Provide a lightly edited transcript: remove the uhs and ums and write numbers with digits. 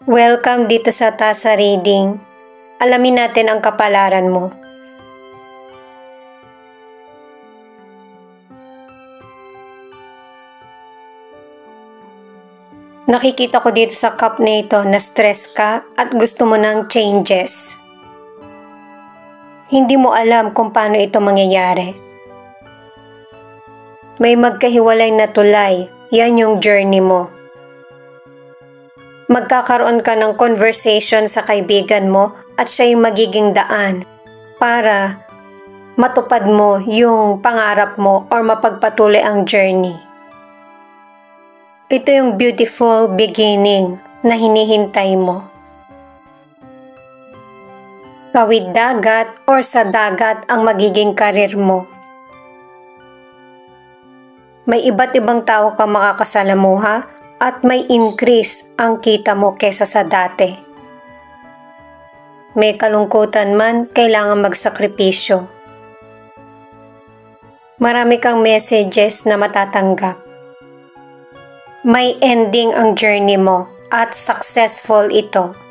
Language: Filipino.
Welcome dito sa Tasa Reading. Alamin natin ang kapalaran mo. Nakikita ko dito sa cup na ito na stress ka at gusto mo ng changes. Hindi mo alam kung paano ito mangyayari. May magkahiwalay na tulay, yan yung journey mo. Magkakaroon ka ng conversation sa kaibigan mo at siya yung magiging daan para matupad mo yung pangarap mo or mapagpatuloy ang journey. Ito yung beautiful beginning na hinihintay mo. Kawid dagat or sa dagat ang magiging karir mo. May iba't ibang tao kang makakasalamuha at may increase ang kita mo kesa sa dati. May kalungkutan man, kailangan magsakripisyo. Marami kang messages na matatanggap. May ending ang journey mo at successful ito.